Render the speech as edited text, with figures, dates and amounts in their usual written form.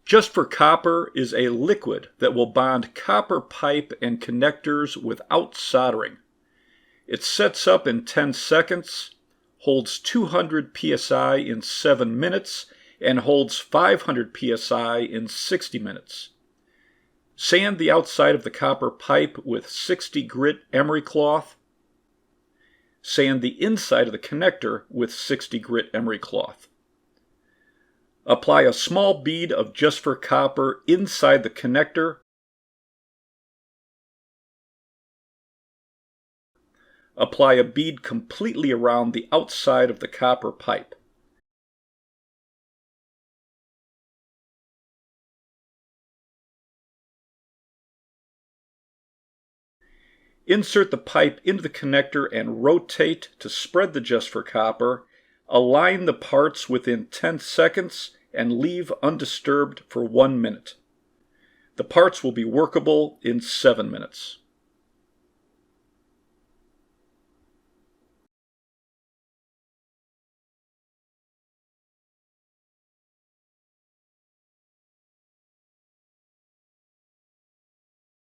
Just for Copper is a liquid that will bond copper pipe and connectors without soldering. It sets up in 10 seconds, holds 200 psi in 7 minutes, and holds 500 psi in 60 minutes. Sand the outside of the copper pipe with 60 grit emery cloth. Sand the inside of the connector with 60 grit emery cloth. Apply a small bead of Just for Copper inside the connector. Apply a bead completely around the outside of the copper pipe. Insert the pipe into the connector and rotate to spread the Just for Copper. Align the parts within 10 seconds and leave undisturbed for 1 minute. The parts will be workable in 7 minutes.